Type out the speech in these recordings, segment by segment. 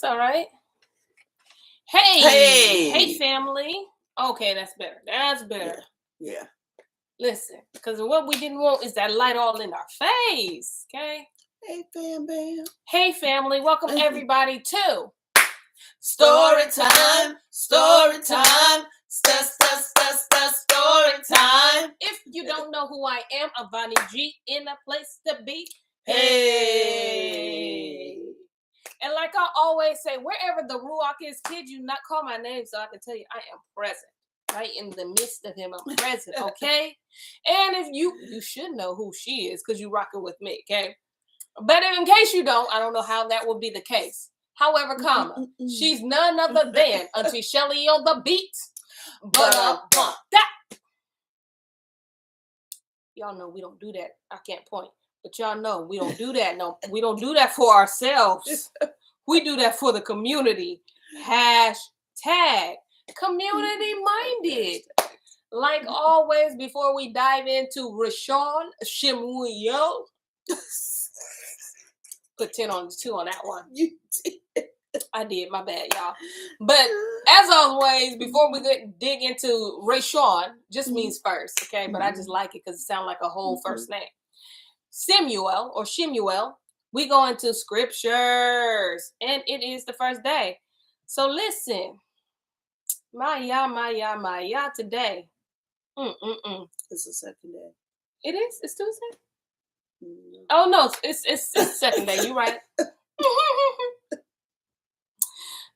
all right. Hey, family. Okay, that's better. That's better. Yeah. Listen, because what we didn't want is that light all in our face. Okay. Hey, fam, bam. Hey, family. Welcome everybody to Story time. Story time. Story time. If you don't know who I am, I'm Bonnie G in a place to be. Hey. And like I always say, wherever the Ruach is, kid, you not call my name so I can tell you I am present. Right in the midst of him, I'm present, okay? And if you should know who she is because you rocking with me, okay? But in case you don't, I don't know how that will be the case. However, she's none other than Auntie Shelly on the beat. But that. Y'all know we don't do that. I can't point. But y'all know we don't do that. No, we don't do that for ourselves. We do that for the community. Hashtag community minded. Like always, before we dive into Shemu'el, put 10 on 2 on that one. You did. I did, my bad, y'all. But as always, before we dig into Rashawn, just means first, okay? But I just like it because it sounds like a whole first name. Shemu'el or Shemu'el, we go into scriptures, and it is the first day. So listen, Maya, today. It's the second day. It is? It's Tuesday? Oh, no, it's second day. You right.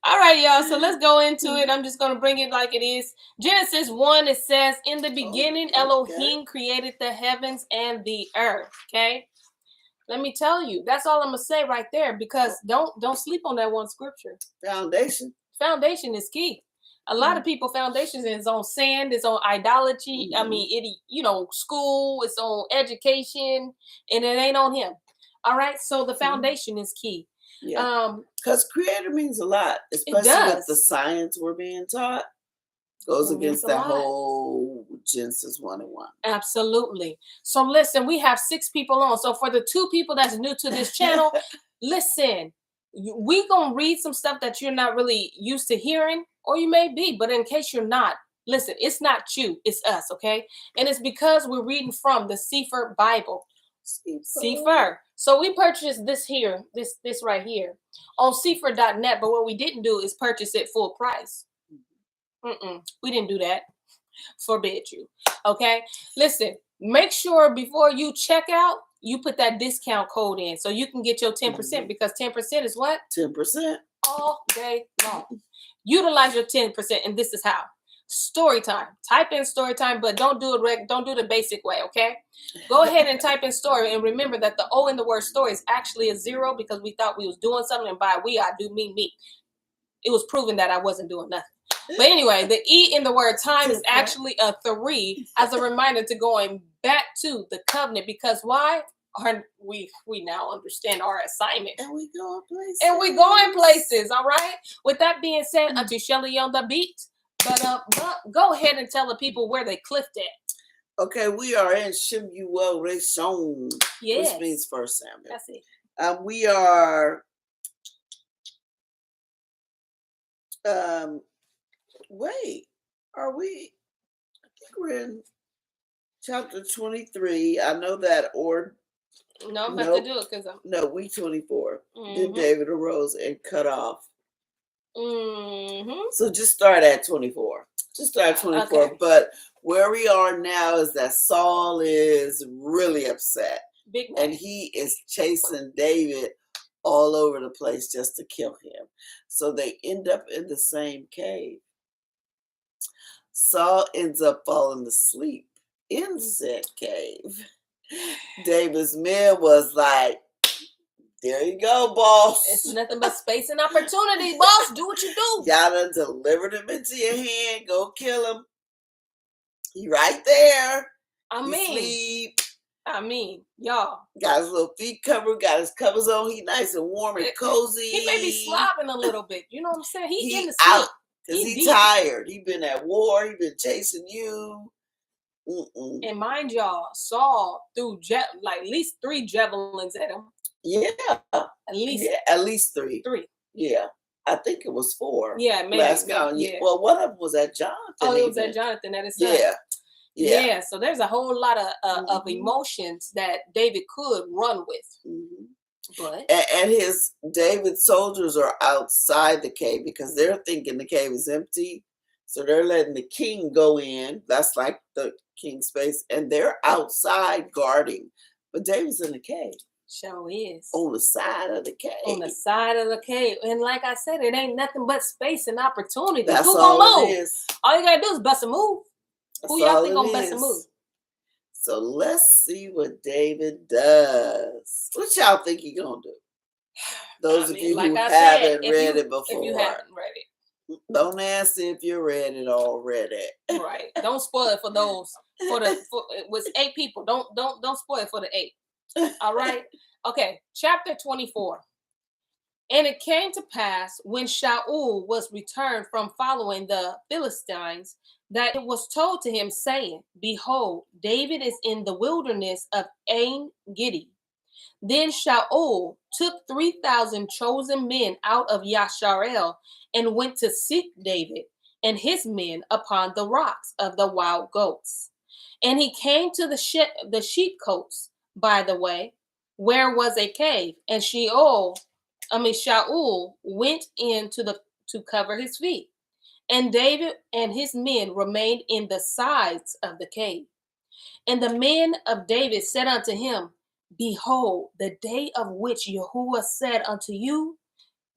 All right, y'all. So let's go into it. I'm just going to bring it like it is. Genesis 1, it says, in the beginning, Elohim created the heavens and the earth. Okay. Let me tell you, that's all I'm going to say right there, because don't sleep on that one scripture. Foundation is key. A lot of people, foundation is on sand, it's on idolatry. I mean, school, it's on education, and it ain't on him. All right. So the foundation is key. Yeah, because creator means a lot, especially with the science we're being taught. Goes against that whole Genesis 1 and 1. Absolutely. So listen, we have 6 people on. So for the 2 people that's new to this channel, listen, we gonna read some stuff that you're not really used to hearing, or you may be, but in case you're not, listen, it's not you, it's us, okay? And it's because we're reading from the St0ryTim3 Bible. St0ryTim3. So we purchased this here, this right here on St0ryTim3.net, but what we didn't do is purchase it full price. We didn't do that. Forbid you. Okay? Listen, make sure before you check out, you put that discount code in so you can get your 10%, because 10% is what? 10%. All day long. Utilize your 10%, and this is how. Story time. Type in story time, but don't do it don't do the basic way, okay? Go ahead and type in story, and remember that the O in the word story is actually a 0, because we thought we was doing something, and by we, I do mean me. It was proven that I wasn't doing nothing. But anyway, the E in the word time is actually a 3 as a reminder to going back to the covenant, because why? We now understand our assignment. And we go in places. All right. With that being said, Auntie Shelly on the beat. But go ahead and tell the people where they clipped at. Okay, we are in Shemu'el, which means first Samuel. That's it. We are wait, are we? I think we're in chapter 23. I know that, or no, I'm about to do it because week 24. Then David arose and cut off. So just start at 24. Okay. But where we are now is that Saul is really upset. Big man. And he is chasing David all over the place just to kill him. So they end up in the same cave. Saul ends up falling asleep in said cave. David's men was like, there you go, boss. It's nothing but space and opportunity, boss. Do what you do. Y'all done delivered him into your hand. Go kill him. He right there. I mean, y'all. Got his little feet covered, got his covers on. He nice and warm and cozy. He may be slobbing a little bit. You know what I'm saying? He in the out because he tired. He been at war. He been chasing you. And mind y'all, Saul threw at least 3 javelins at him. Yeah. At least 3. Yeah. I think it was 4. Yeah, maybe. Last count. Yeah. Well, one of them was at Jonathan. Oh, it was even. at Jonathan, that his son. Yeah. Yeah. Yeah. So there's a whole lot of Mhm. emotions that David could run with. Mhm. But And David's soldiers are outside the cave because they're thinking the cave is empty. So they're letting the king go in. That's like the king's space. And they're outside guarding. But David's in the cave. show is On the side of the cave. on the side of the cave. And like I said, it ain't nothing but space and opportunity. That's Who all gonna it move? is. All you gotta do is bust a move. That's Who y'all all think it gonna bust a is. move? So let's see what David does. What y'all think he gonna do? Those of you who haven't read it before. If you haven't read it. Don't answer if you read it already. Right. Don't spoil it for those. It was 8 people. Don't spoil it for the 8. All right. Okay. Chapter 24. And it came to pass when Shaul was returned from following the Philistines that it was told to him, saying, Behold, David is in the wilderness of Ain Gedi. Then Shaul took 3,000 chosen men out of Yasharel and went to seek David and his men upon the rocks of the wild goats. And he came to the sheepcotes by the way, where was a cave, and Shaul went in to cover his feet. And David and his men remained in the sides of the cave. And the men of David said unto him, Behold, the day of which Yahuwah said unto you,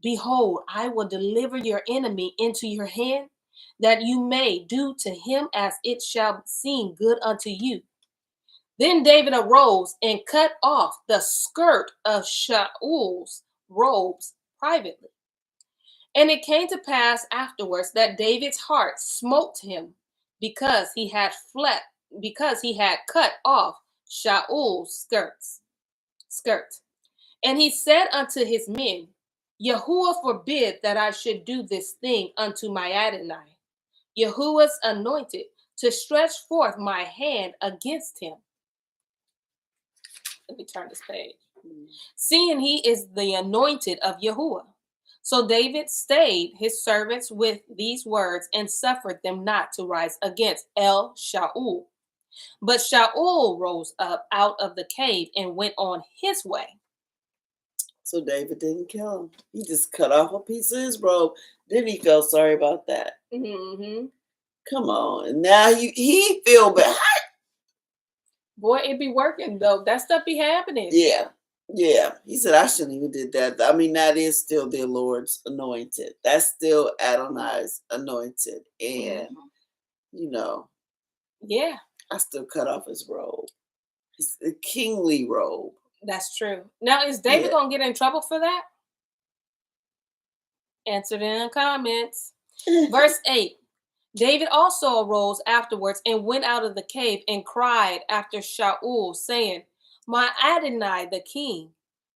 Behold, I will deliver your enemy into your hand, that you may do to him as it shall seem good unto you. Then David arose and cut off the skirt of Shaul's robes privately. And it came to pass afterwards that David's heart smote him because he had cut off Shaul's skirt. And he said unto his men, Yahuwah forbid that I should do this thing unto my Adonai, Yahuwah's anointed, to stretch forth my hand against him. Let me turn this page. Seeing he is the anointed of Yahuwah. So David stayed his servants with these words and suffered them not to rise against Shaul. But Shaul rose up out of the cave and went on his way. So David didn't kill him. He just cut off a piece of his robe. Then he felt sorry about that. Mm-hmm. Come on. And now he feel bad. Boy, it be working though. That stuff be happening. Yeah. Yeah. He said, I shouldn't even did that. I mean, that is still the Lord's anointed. That's still Adonai's anointed. And, Yeah. I still cut off his robe. It's a kingly robe. That's true. Now, is David going to get in trouble for that? Answer it in the comments. Verse 8. David also arose afterwards and went out of the cave and cried after Shaul, saying, My Adonai, the king.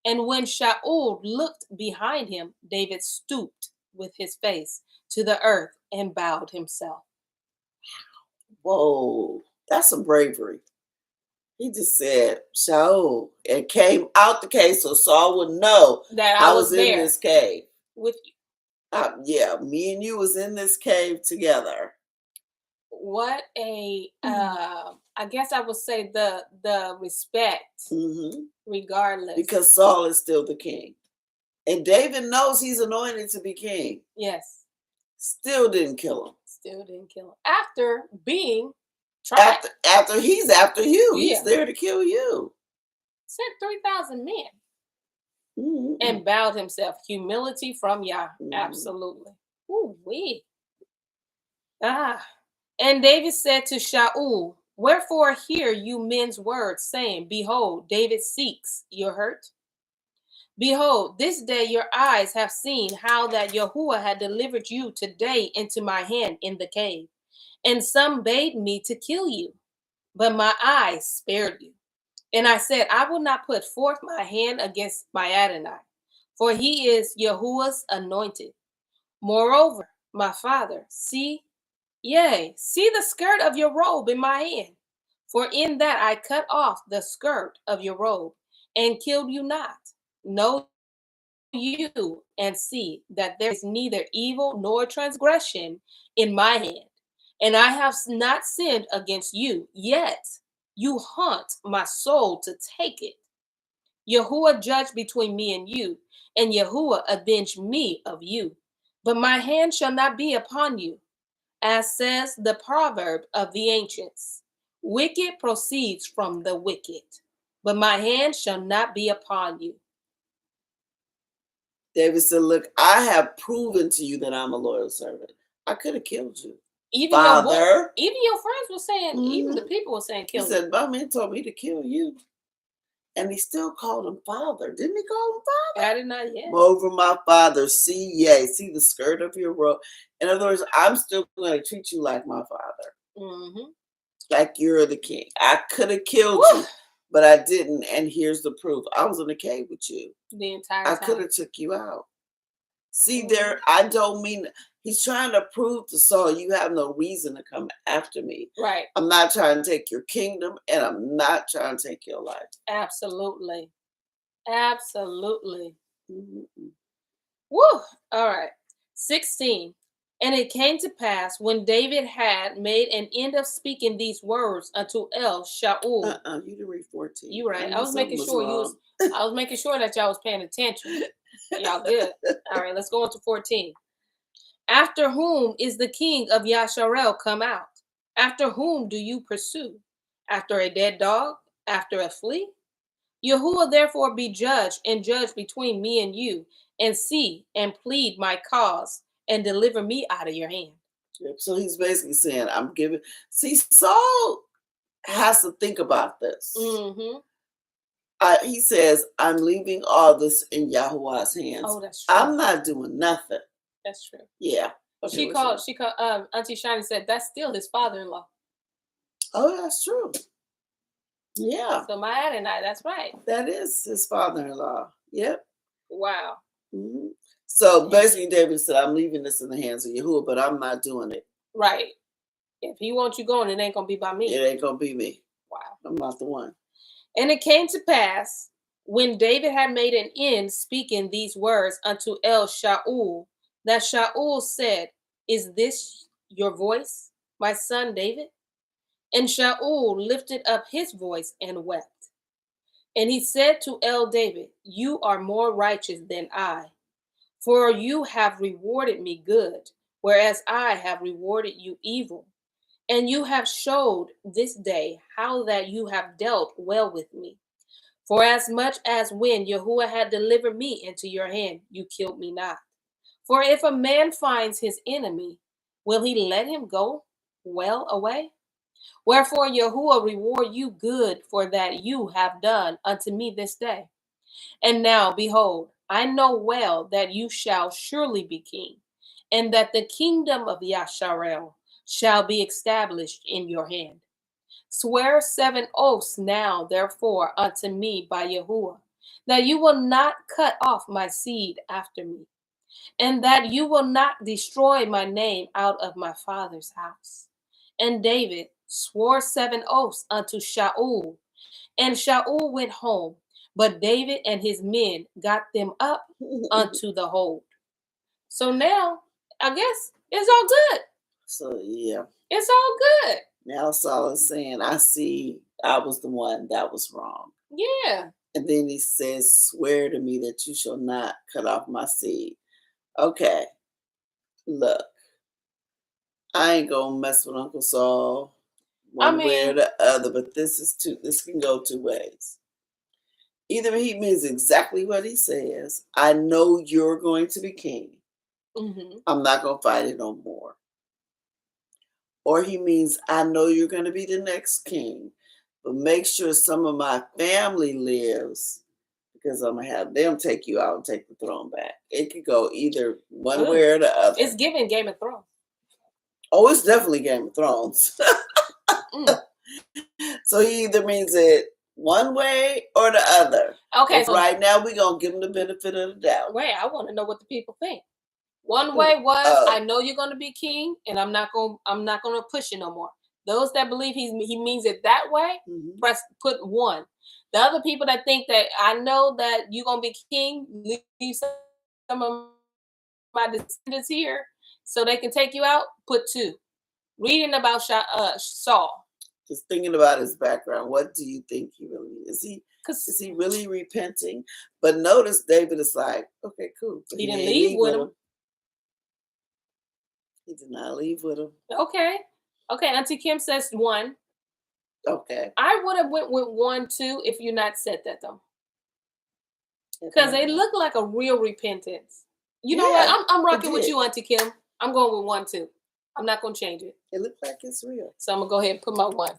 And when Shaul looked behind him, David stooped with his face to the earth and bowed himself. Whoa, that's some bravery. He just said, Shaul, and came out the cave so Saul would know that I was in this cave with you. Yeah, me and you was in this cave together. What a, I guess I would say the respect, regardless. Because Saul is still the king. And David knows he's anointed to be king. Yes. Still didn't kill him. After being tried. After he's after you. Yeah. He's there to kill you. Sent 3,000 men. And bowed himself. Humility from Yah. Absolutely. Ooh-wee. And David said to Shaul, Wherefore hear you men's words, saying, Behold, David seeks your hurt? Behold, this day your eyes have seen how that Yahuwah had delivered you today into my hand in the cave. And some bade me to kill you, but my eyes spared you. And I said, I will not put forth my hand against my Adonai, for he is Yahuwah's anointed. Moreover, my father, see the skirt of your robe in my hand. For in that I cut off the skirt of your robe and killed you not. Know you and see that there is neither evil nor transgression in my hand, and I have not sinned against you, yet you haunt my soul to take it. Yahuwah judge between me and you, and Yahuwah avenge me of you. But my hand shall not be upon you, as says the proverb of the ancients. Wicked proceeds from the wicked, but my hand shall not be upon you. David said, look, I have proven to you that I'm a loyal servant. I could have killed you. Even Father. even your friends were saying, even the people were saying, kill He said, my man told me to kill you. And he still called him father. Didn't he call him father? I did not yet. Over my father, see, yea, see the skirt of your robe. In other words, I'm still going to treat you like my father. Like you're the king. I could have killed you, but I didn't. And here's the proof. I was in the cave with you. The entire time. I could have took you out. See there, I don't mean, he's trying to prove to Saul, you have no reason to come after me. Right. I'm not trying to take your kingdom, and I'm not trying to take your life. Absolutely. Absolutely. Mm-hmm. Woo! All right. 16. And it came to pass when David had made an end of speaking these words unto Shaul. You didn't read 14. You right. I was making sure I was making sure that y'all was paying attention. Y'all good. All right, let's go on to 14. After whom is the king of Yasharel come out? After whom do you pursue? After a dead dog? After a flea? Yahuwah therefore be judge and judge between me and you, and see and plead my cause, and deliver me out of your hand. Yep. So he's basically saying, I'm giving. See, Saul has to think about this. Mm-hmm. He says, I'm leaving all this in Yahuwah's hands. Oh, that's true. I'm not doing nothing. That's true. Yeah. Okay, she called Auntie Shani said that's still his father-in-law. Oh, that's true. Yeah. So my Adonai, that's right. That is his father-in-law. Yep. Wow. Mm-hmm. So basically David said, I'm leaving this in the hands of Yahuwah, but I'm not doing it. Right. If he wants you going, it ain't going to be by me. It ain't going to be me. Wow. I'm not the one. And it came to pass, when David had made an end speaking these words unto Shaul, that Shaul said, is this your voice, my son David? And Shaul lifted up his voice and wept. And he said to David, you are more righteous than I, for you have rewarded me good, whereas I have rewarded you evil. And you have showed this day how that you have dealt well with me. For as much as when Yahuwah had delivered me into your hand, you killed me not. For if a man finds his enemy, will he let him go well away? Wherefore Yahuwah reward you good for that you have done unto me this day. And now, behold, I know well that you shall surely be king, and that the kingdom of Yasharel shall be established in your hand. Swear 7 oaths now, therefore, unto me by Yahuwah, that you will not cut off my seed after me, and that you will not destroy my name out of my father's house. And David swore 7 oaths unto Shaul, and Shaul went home, but David and his men got them up unto the hold. So now, I guess it's all good. So, yeah. It's all good. Now Saul is saying, I see I was the one that was wrong. Yeah. And then he says, swear to me that you shall not cut off my seed. Okay. Look, I ain't going to mess with Uncle Saul one way or the other, but this can go 2 ways. Either he means exactly what he says. I know you're going to be king. Mm-hmm. I'm not going to fight it no more. Or he means, I know you're going to be the next king, but make sure some of my family lives, because I'm going to have them take you out and take the throne back. It could go either one way or the other. It's giving Game of Thrones. Oh, it's definitely Game of Thrones. So he either means it one way or the other. Okay. So right now, we're going to give him the benefit of the doubt. Wait, I want to know what the people think. One way was, I know you're going to be king, and I'm not going to push you no more. Those that believe he means it that way, put 1. The other people that think that I know that you're gonna be king, leave some of my descendants here so they can take you out. Put two. Reading about Saul, Just thinking about his background, what do you think he really is? Is because he really repenting? But notice David is like, okay, cool. But he didn't ain't leave with him. He did not leave with him. Okay. Okay, Auntie Kim says one. Okay. I would have went with 1, 2 if you not said that though. Because it looked like a real repentance. You know what? Yeah, I'm it rocking with did. you, Auntie Kim. I'm going with 1, 2. I'm not gonna change it. It looked like it's real. So I'm gonna go ahead and put my 1.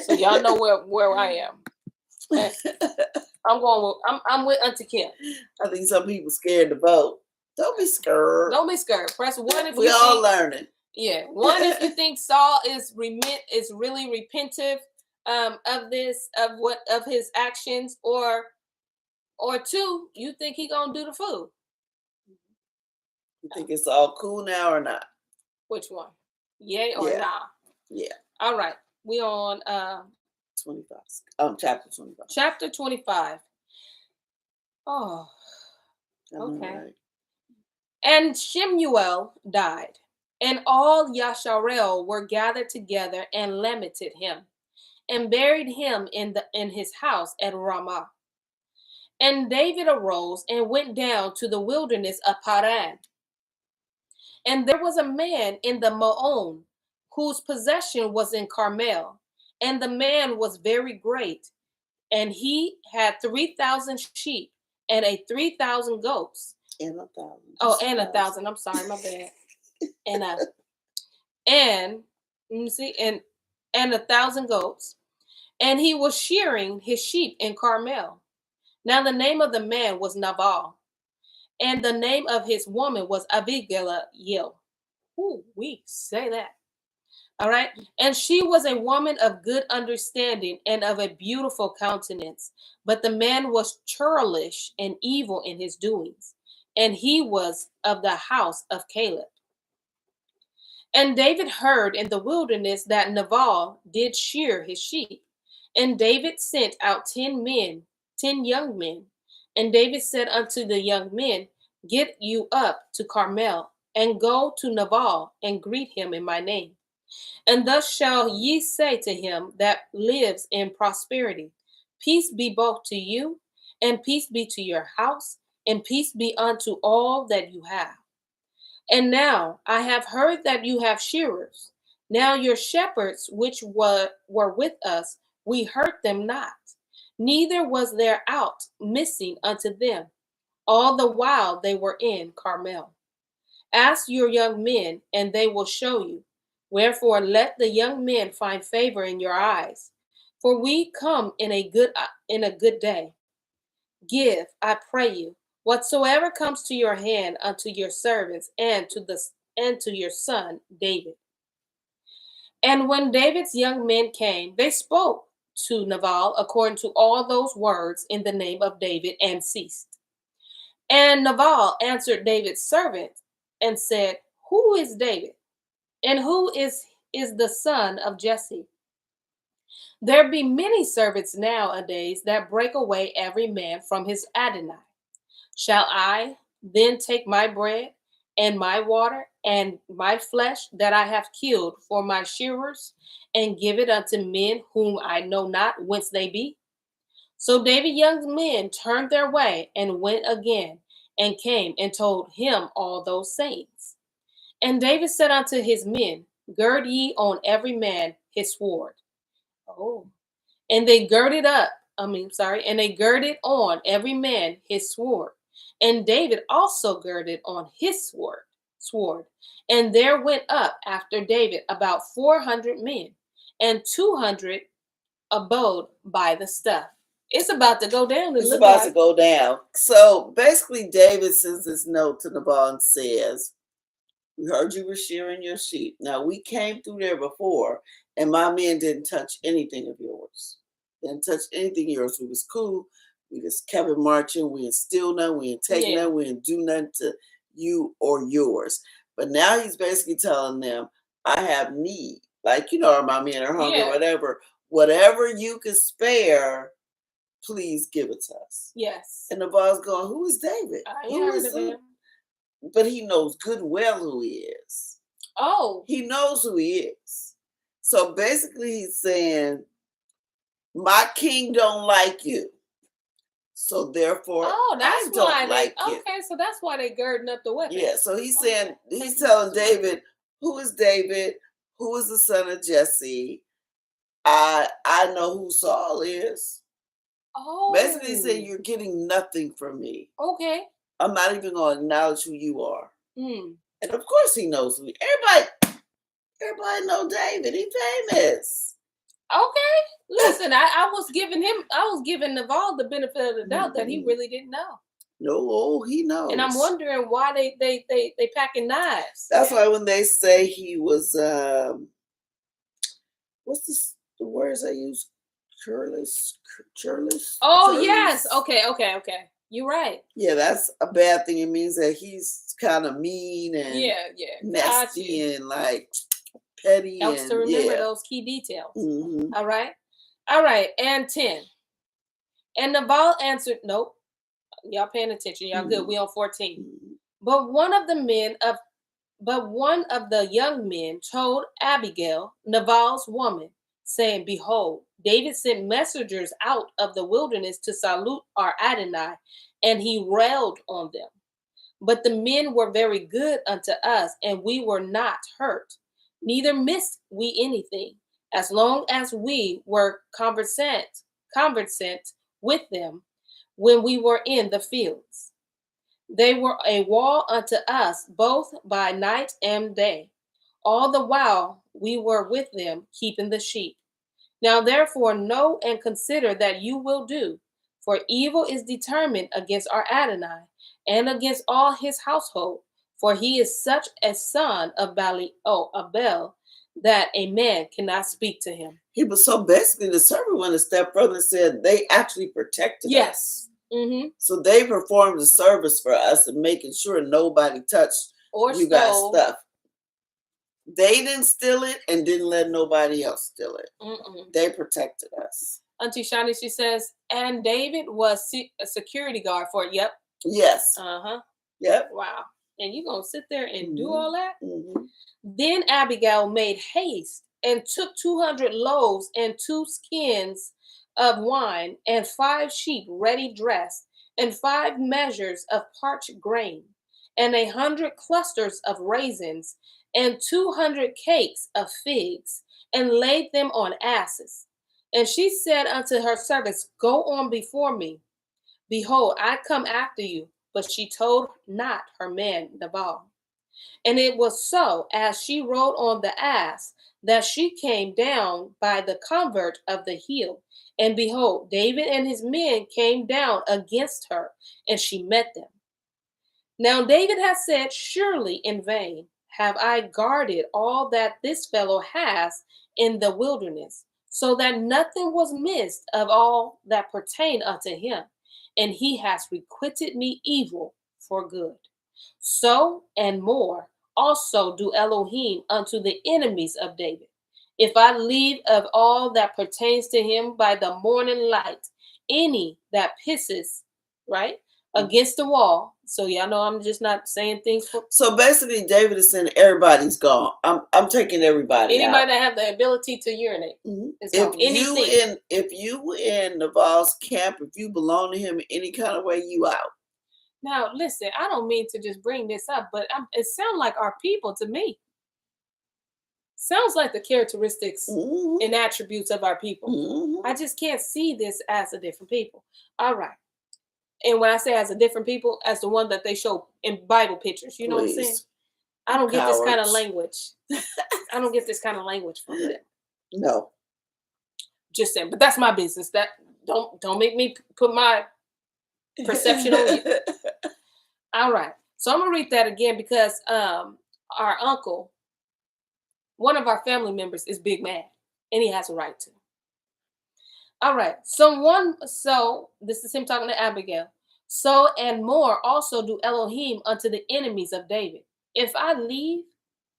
So y'all know where I am. Okay? I'm with Auntie Kim. I think some people scared to vote. Don't be scared. Don't be scared. Press 1 if We you all think, learning. yeah. 1 if you think Saul is really repentive of his actions, or 2, you think he gonna do the food. You think it's all cool now or not? Which one? Yay or Yeah. nah? Yeah. All right. We on 25. Chapter 25. chapter 25. Oh, I know, okay. right? And Shemu'el died, and all Yasharel were gathered together and lamented him, and buried him in his house at Ramah. And David arose and went down to the wilderness of Paran. And there was a man in the Maon whose possession was in Carmel, and the man was very great, and he had 3,000 sheep and 3,000 goats. And 1,000. Oh, and 1,000. I'm sorry, my bad. And let me see, and 1,000 goats. And he was shearing his sheep in Carmel. Now the name of the man was Nabal, and the name of his woman was Abigail. Ooh, we say that. All right. And she was a woman of good understanding and of a beautiful countenance. But the man was churlish and evil in his doings, and he was of the house of Caleb. And David heard in the wilderness that Nabal did shear his sheep. And David sent out 10 men, 10 young men. And David said unto the young men, get you up to Carmel, and go to Nabal, and greet him in my name. And thus shall ye say to him that lives in prosperity, peace be both to you, and peace be to your house, and peace be unto all that you have. And now I have heard that you have shearers. Now your shepherds which were with us, we hurt them not, neither was there aught missing unto them, all the while they were in Carmel. Ask your young men, and they will show you. Wherefore let the young men find favor in your eyes, for we come in a good day. Give, I pray you, whatsoever comes to your hand unto your servants and to your son David. And when David's young men came, they spoke to Nabal according to all those words in the name of David, and ceased. And Nabal answered David's servant and said, who is David? And who is the son of Jesse? There be many servants nowadays that break away every man from his Adonai. Shall I then take my bread and my water and my flesh that I have killed for my shearers, and give it unto men whom I know not whence they be? So David's young men turned their way and went again, and came and told him all those sayings. And David said unto his men, gird ye on every man his sword. Oh. And they girded on every man his sword. And David also girded on his sword. And there went up after David about 400 men, and 200 abode by the stuff. It's about to go down. It's about to go down. So basically, David sends this note to Nabal and says, we heard you were shearing your sheep. Now, we came through there before, and my men didn't touch anything of yours. Didn't touch anything of yours. We was cool. We just kept it marching. We ain't steal nothing. We ain't take nothing. We ain't do nothing to you or yours. But now he's basically telling them, I have need. Like, my men are hungry, whatever. Whatever you can spare, please give it to us. Yes. And Nabal's going, who is David? I ain't Who heard is of who? him. But he knows good well who he is. Oh. He knows who he is. So basically he's saying, my king don't like you. So therefore, that's I don't why like you. Okay, so that's why they girding up the weapons. Yeah, so he's saying, he's Thank telling you. David, who is David? Who is the son of Jesse? I know who Saul is. Oh. Basically he's saying, you're getting nothing from me. Okay. I'm not even going to acknowledge who you are. Mm. And of course he knows who everybody know David. He's famous. Okay. Listen, I was giving Naval the benefit of the doubt that he really didn't know. No, he knows. And I'm wondering why they packing knives. That's why when they say he was what's the words I use? Churlish. Oh yes. Okay. You're right. Yeah, that's a bad thing. It means that he's kind of mean and nasty and like petty. Helps to remember those key details. All right. And 10. And Nabal answered, nope. Y'all paying attention. Y'all good. We on 14. But one of the young men told Abigail, Nabal's woman, saying, behold, David sent messengers out of the wilderness to salute our Adonai, and he railed on them. But the men were very good unto us, and we were not hurt, neither missed we anything, as long as we were conversant with them when we were in the fields. They were a wall unto us, both by night and day, all the while we were with them, keeping the sheep. Now therefore know and consider that you will do, for evil is determined against our Adonai, and against all his household, for he is such a son of Abel, that a man cannot speak to him. He was so basically the servant went a step further and said they actually protected us. So they performed a service for us and making sure nobody touched you guys' stuff. They didn't steal it and didn't let nobody else steal it. They protected us. Auntie Shani, she says, and David was a security guard for it. Yep. Yes. Yep. Wow. And you gonna sit there and do all that? Then Abigail made haste and took 200 loaves and 2 skins of wine and 5 sheep ready dressed and 5 measures of parched grain and 100 clusters of raisins and 200 cakes of figs and laid them on asses. And she said unto her servants, go on before me. Behold, I come after you. But she told not her man Nabal. And it was so, as she rode on the ass, that she came down by the covert of the hill. And behold, David and his men came down against her, and she met them. Now David had said, surely in vain have I guarded all that this fellow has in the wilderness, so that nothing was missed of all that pertained unto him. And he has requited me evil for good. So and more also do Elohim unto the enemies of David. If I leave of all that pertains to him by the morning light, any that pisses, right, against the wall. So y'all know I'm just not saying things for. So basically, David is saying everybody's gone. I'm taking everybody. Anybody out. That have the ability to urinate. If you in Naval's camp, if you belong to him in any kind of way, you out. Now listen, I don't mean to just bring this up, but it sounds like our people to me. Sounds like the characteristics and attributes of our people. I just can't see this as a different people. All right. And when I say as a different people, as the one that they show in Bible pictures, you know what I'm saying? I don't get this kind of language. I don't get this kind of language from them. No. Just saying, but that's my business. That don't make me put my perception on you. All right. So I'm gonna read that again because our uncle, one of our family members, is big mad, and he has a right to. All right. So this is him talking to Abigail. So and more also do Elohim unto the enemies of David. If I leave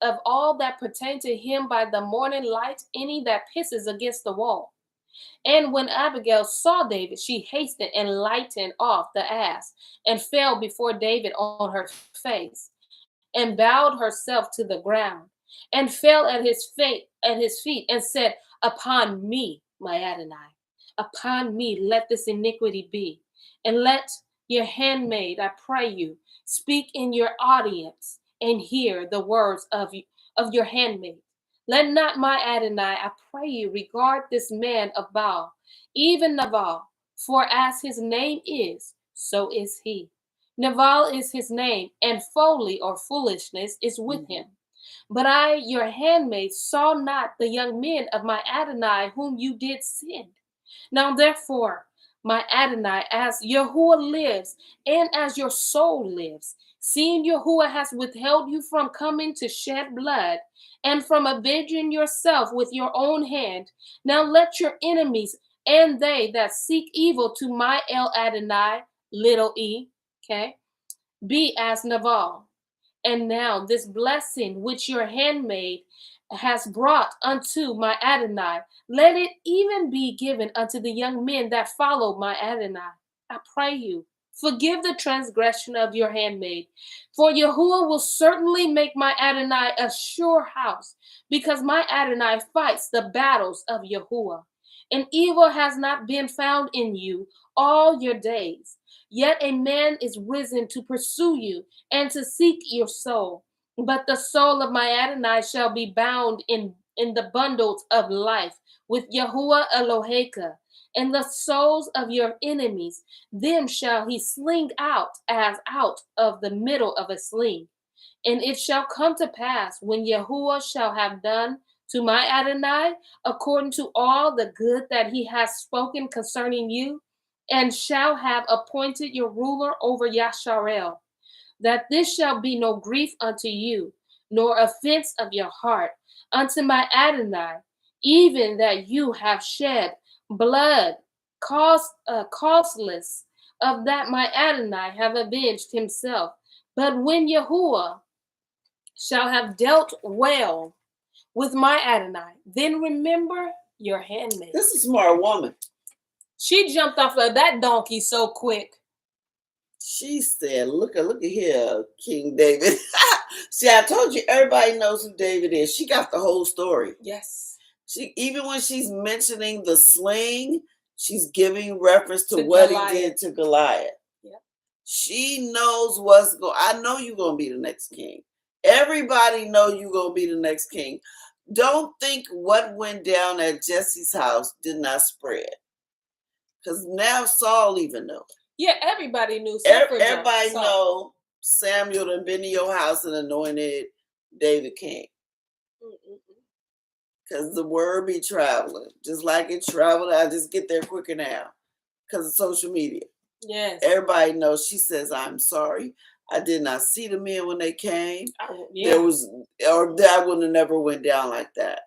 of all that pertain to him by the morning light, any that pisses against the wall, And when Abigail saw David, she hastened and lightened off the ass and fell before David on her face and bowed herself to the ground and fell at his feet and said, "Upon me, my Adonai, upon me let this iniquity be, and let your handmaid, I pray you, speak in your audience and hear the words of your handmaid. Let not my Adonai, I pray you, regard this man of Baal, even Nabal, for as his name is, so is he. Naval is his name, and folly or foolishness is with him. But I, your handmaid, saw not the young men of my Adonai whom you did send. Now therefore, my Adonai, as Yahuwah lives, and as your soul lives, seeing Yahuwah has withheld you from coming to shed blood, and from avenging yourself with your own hand, now let your enemies and they that seek evil to my El Adonai, little e, okay, be as Naval. And now this blessing which your handmaid has brought unto my Adonai, let it even be given unto the young men that follow my Adonai. I pray you, forgive the transgression of your handmaid, for Yahuwah will certainly make my Adonai a sure house, because my Adonai fights the battles of Yahuwah. And evil has not been found in you all your days. Yet a man is risen to pursue you and to seek your soul. But the soul of my Adonai shall be bound in the bundles of life with Yahuwah Eloheka, and the souls of your enemies, them shall he sling out as out of the middle of a sling. And it shall come to pass when Yahuwah shall have done to my Adonai according to all the good that he has spoken concerning you, and shall have appointed your ruler over Yasharel, that this shall be no grief unto you, nor offense of your heart unto my Adonai, even that you have shed blood causeless, of that my Adonai have avenged himself. But when Yahuwah shall have dealt well with my Adonai, then remember your handmaid. This is a smart woman. She jumped off of that donkey so quick. She said, look at here, King David. See, I told you, everybody knows who David is. She got the whole story. Yes. She, even when she's mentioning the sling, she's giving reference to what Goliath. He did to Goliath. Yep. She knows what's going. I know you're going to be the next king. Everybody know you're going to be the next king. Don't think what went down at Jesse's house did not spread. Because now Saul even knows. Yeah, everybody knew. Everybody know Samuel done been to your house and anointed David king. Because the word be traveling. Just like it traveled. I just get there quicker now. Because of social media. Yes. Everybody knows. She says, I'm sorry. I did not see the men when they came. Yeah. That would have never went down like that.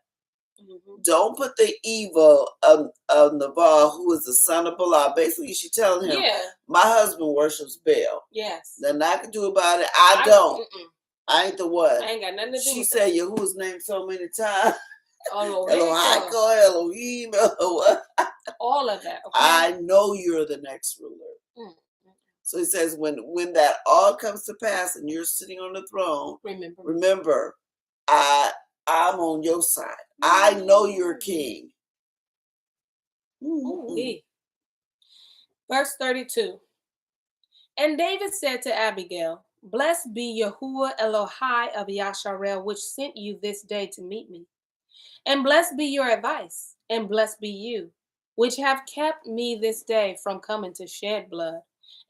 Don't put the evil of Naval, who is the son of Balaam. Basically, she's telling him, my husband worships Baal. Yes. Nothing I can do about it. I don't. I ain't the one. I ain't got nothing to do with it. She said Yahuwah's name so many times. Elohim. All of that. Okay? I know you're the next ruler. So he says, when that all comes to pass and you're sitting on the throne, remember, I'm on your side. I know you're king. Verse 32. And David said to Abigail, blessed be Yahuwah Elohai of Yasharel, which sent you this day to meet me. And blessed be your advice, and blessed be you, which have kept me this day from coming to shed blood,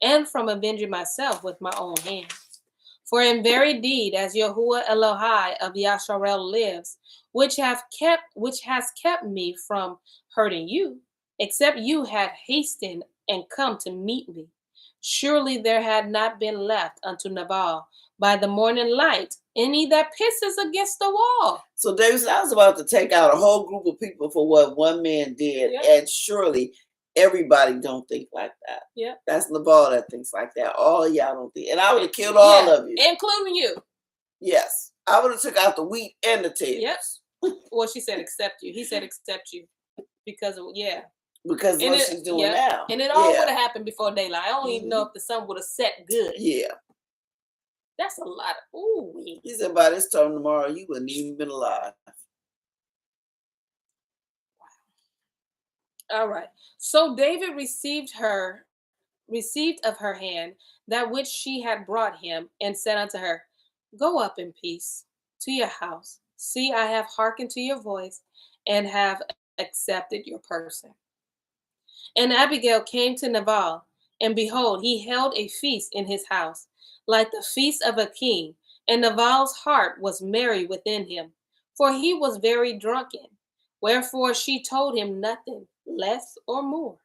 and from avenging myself with my own hand. For in very deed, as Yahuwah Elohai of Yasharel lives, which has kept me from hurting you, except you had hastened and come to meet me, surely there had not been left unto Nabal by the morning light any that pisses against the wall. So David said, I was about to take out a whole group of people for what one man did, and surely everybody don't think like that. Yeah, that's Nabal that thinks like that. All y'all don't think, and I would have killed all of you, including you. Yes, I would have took out the wheat and the tares. Yes. Well, she said, "Except you." He said, "Except you." because of, yeah. Because And what it, she's doing yeah. now. And it all Yeah. would have happened before daylight. I don't even know if the sun would have set good. Yeah. That's a lot of ooh. He said by this time tomorrow you wouldn't even been alive. All right. So David received of her hand that which she had brought him, and said unto her, Go up in peace to your house. See, I have hearkened to your voice, and have accepted your person. And Abigail came to Nabal, and behold, he held a feast in his house, like the feast of a king. And Nabal's heart was merry within him, for he was very drunken. Wherefore she told him nothing, less or more,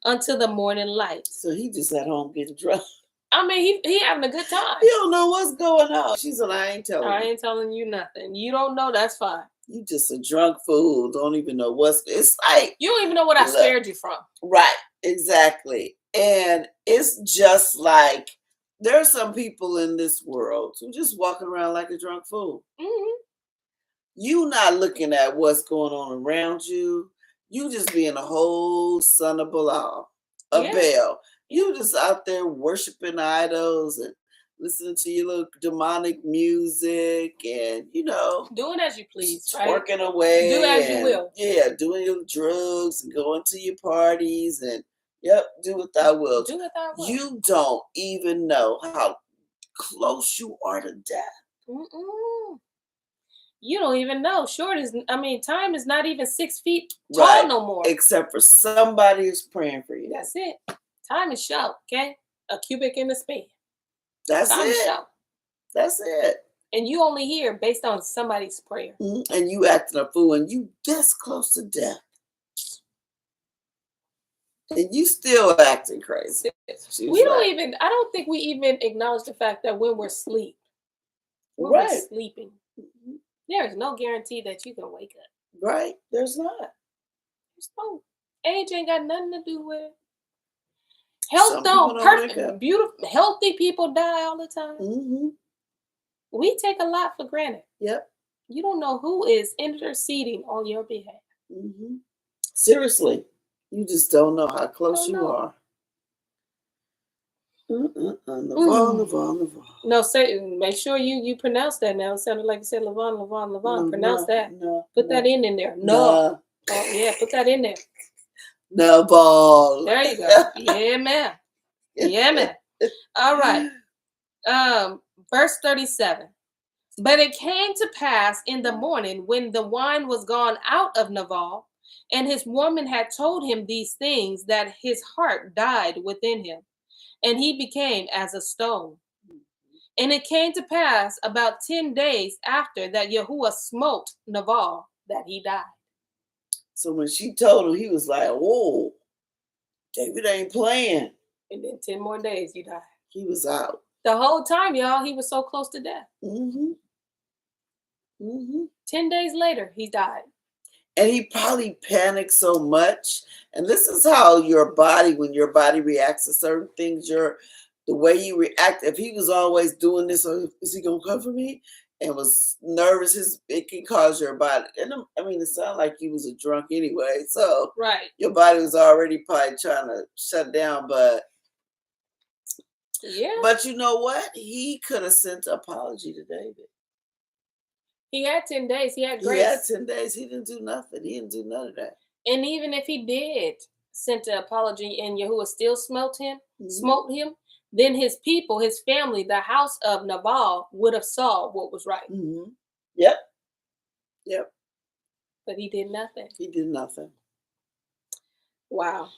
until the morning light. So he just at home getting drunk. I mean, he having a good time. You don't know what's going on. She said, I ain't telling you. I ain't telling you nothing. You don't know, that's fine. You just a drunk fool. Don't even know what's. It's like you don't even know what I spared you from. Right, exactly. And it's just like there are some people in this world who just walking around like a drunk fool. Mm-hmm. You not looking at what's going on around you. You just being a whole son of Belial, Baal. You just out there worshiping idols and listening to your little demonic music and, doing as you please, right? Working away. Do as you will. Yeah, doing your drugs and going to your parties and, do what thou wilt. Do what thou wilt. You don't even know how close you are to death. Mm-mm. You don't even know. Time is not even 6 feet tall no more. Except for somebody who's praying for you. That's it. Time is short, okay? A cubic in the span. That's Time is short. That's it. And you only hear based on somebody's prayer. Mm-hmm. And you acting a fool and you this close to death. And you still acting crazy. I don't think we even acknowledge the fact that when we're asleep, we're sleeping, there's no guarantee that you can wake up. Right. There's not. There's no. Age ain't got nothing to do with it. Health don't. Perfect, beautiful, healthy people die all the time. Mm-hmm. We take a lot for granted. Yep. You don't know who is interceding on your behalf. Mm-hmm. Seriously. You just don't know how close you are. Naval. No, say, make sure you pronounce that now. It sounded like you said Lavon. Pronounce that. Put that in there. No. Oh, yeah, put that in there. Naval. There you go. Yeah, man. Yeah, man. All right. Verse 37. But it came to pass in the morning when the wine was gone out of Nabal, and his woman had told him these things, that his heart died within him, and he became as a stone. And it came to pass about 10 days after that Yahuwah smote Nabal, that he died. So when she told him, he was like, whoa, David ain't playing. And then 10 more days, you died. He was out. The whole time, y'all, he was so close to death. 10 days later, he died. And he probably panicked so much. And this is how your body, when your body reacts to certain things, the way you react. If he was always doing this, or is he going to come for me? And was nervous, it can cause your body. And it sounded like he was a drunk anyway. So your body was already probably trying to shut down. But But you know what? He could have sent an apology to David. He had 10 days. He had grace. He had 10 days. He didn't do nothing. He didn't do none of that. And even if he did send an apology and Yahuwah still smote him, then his people, his family, the house of Nabal would have saw what was right. Mm-hmm. Yep. But he did nothing. He did nothing. Wow.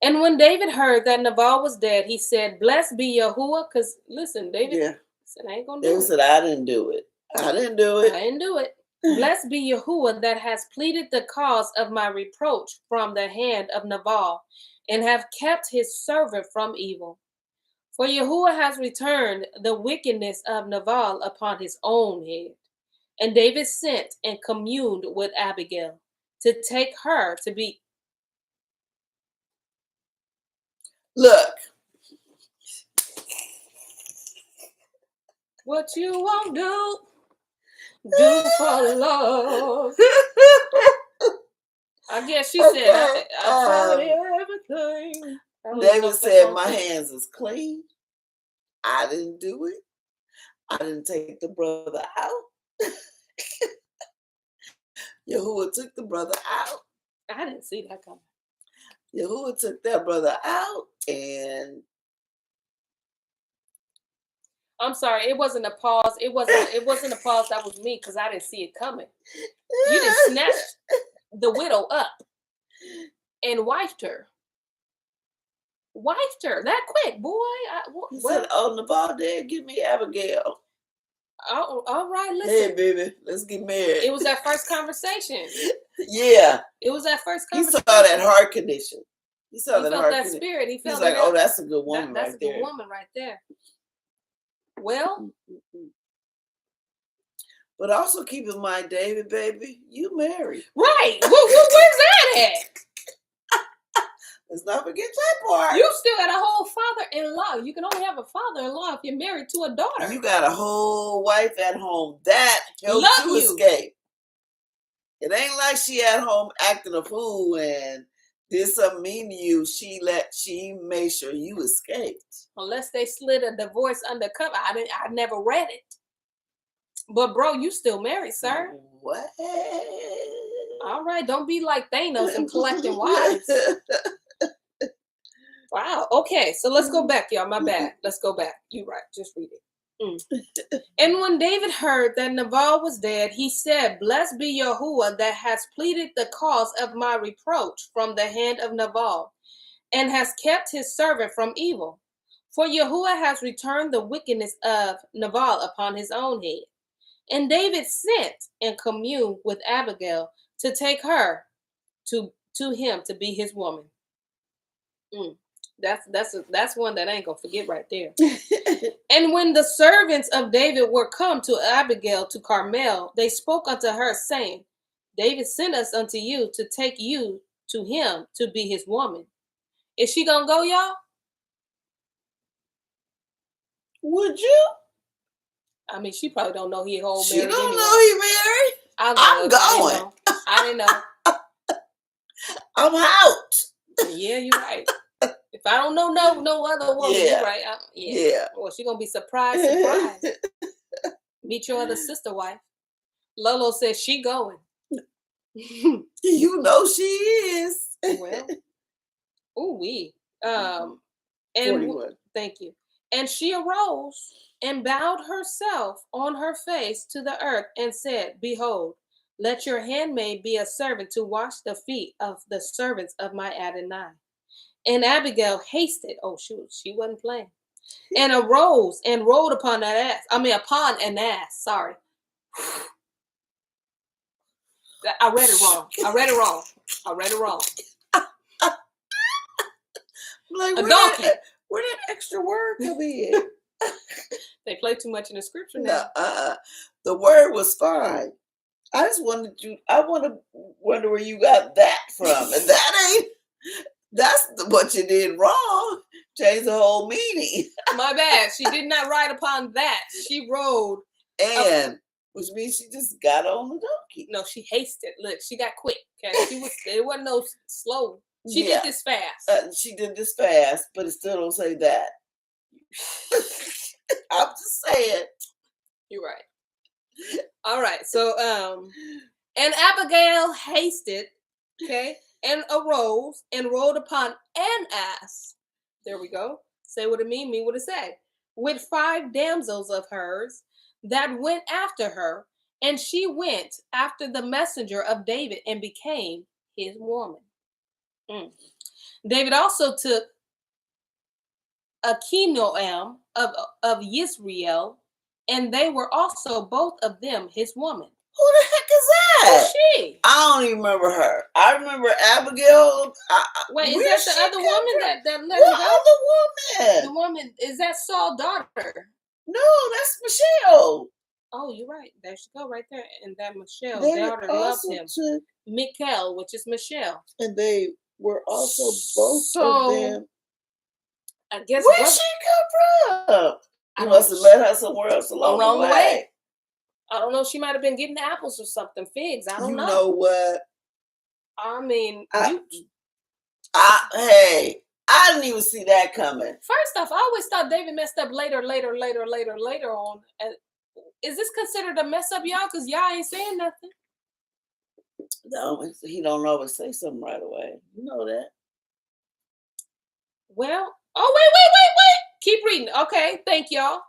And when David heard that Nabal was dead, he said, Blessed be Yahuwah. Because listen, David said, I ain't going to do it. David said, I didn't do it. I didn't do it. Blessed be Yahuwah that has pleaded the cause of my reproach from the hand of Nabal, and have kept his servant from evil. For Yahuwah has returned the wickedness of Nabal upon his own head. And David sent and communed with Abigail to take her to be. Look. What you won't do for love. I guess she Okay, said, I tried everything. I don't even know David what that said, song my said. hands is clean. I didn't do it. I didn't take the brother out. Yahuwah took the brother out. I didn't see that coming. Yahuwah took that brother out, and I'm sorry, it wasn't a pause. It wasn't a pause. That was me because I didn't see it coming. You didn't snatch the widow up and wifed her. Wifed her that quick, boy. He said, "Oh, Nabal, Dad, give me Abigail." Oh, all right, listen. Hey, baby, let's get married. It was that first conversation. Yeah. It was that first He conversation. saw that heart condition. He felt that spirit. He felt He's like, oh, that's a good woman that's right a good there. woman right there. Well, but also keep in mind, David, baby, you married. Right. Where's that at? Let's not forget that part. You still got a whole father-in-law. You can only have a father-in-law if you're married to a daughter. You got a whole wife at home. That helped you escape. It ain't like she at home acting a fool and did something mean to you. She made sure you escaped. Unless they slid a divorce undercover. I never read it. But bro, you still married, sir. What? All right, don't be like Thanos and collecting wives. Wow. Okay, so let's go back, y'all. My bad. Let's go back. You right. Just read it. And when David heard that Nabal was dead, he said, "Blessed be Yahuwah that has pleaded the cause of my reproach from the hand of Nabal, and has kept his servant from evil. For Yahuwah has returned the wickedness of Nabal upon his own head." And David sent and communed with Abigail to take her to him to be his woman. That's one that I ain't gonna forget right there. And when the servants of David were come to Abigail to Carmel, they spoke unto her, saying, "David sent us unto you to take you to him to be his woman." Is she gonna go, y'all? Would you? I mean, she probably don't know he whole She married. don't anyway. know he married. I'm going. I didn't know. I'm out. Yeah, you're right. If I don't know no other woman, you're right. Yeah. Well, she gonna be surprised. Meet your other sister wife. Lolo says she going. You know she is. Well, and 41. Thank you. And she arose and bowed herself on her face to the earth and said, "Behold, let your handmaid be a servant to wash the feet of the servants of my Adonai." And Abigail hasted. Oh, she wasn't playing. And arose and rode upon upon an ass. Sorry. I read it wrong. Like, a donkey. Where that extra word come in? They play too much in the scripture now. No, the word was fine. I just wanted I want to wonder where you got that from. And that's what you did wrong. Change the whole meaning. My bad. She did not ride upon that. She rode. Which means she just got on the donkey. No, she hasted. Look, she got quick. Okay, it wasn't no slow. She did this fast. She did this fast, but it still don't say that. I'm just saying. You're right. All right. So, and Abigail hasted, okay, and arose and rode upon an ass. There we go. Say what it mean what it said. With 5 damsels of hers that went after her, and she went after the messenger of David and became his woman. David also took Achinoam of Yisrael, and they were also both of them his woman. Who the heck is that? Who's she? I don't even remember her. I remember Abigail. Wait, is that the other woman that let what her go? Other woman? The woman, is that Saul's daughter? No, that's Michelle. Oh, you're right. There she go, right there. And that Michelle's daughter loved him. Michal, which is Michelle. And they were also both of them. I guess where'd she come from? You must have met her somewhere else along the way. I don't know. She might have been getting apples or something, figs. I don't know. You know what? I mean, Hey, I didn't even see that coming. first off, I always thought David messed up later on. Is this considered a mess up, y'all? Because y'all ain't saying nothing. No, he don't always say something right away. You know that. Well, oh, wait. Keep reading. Okay, thank y'all.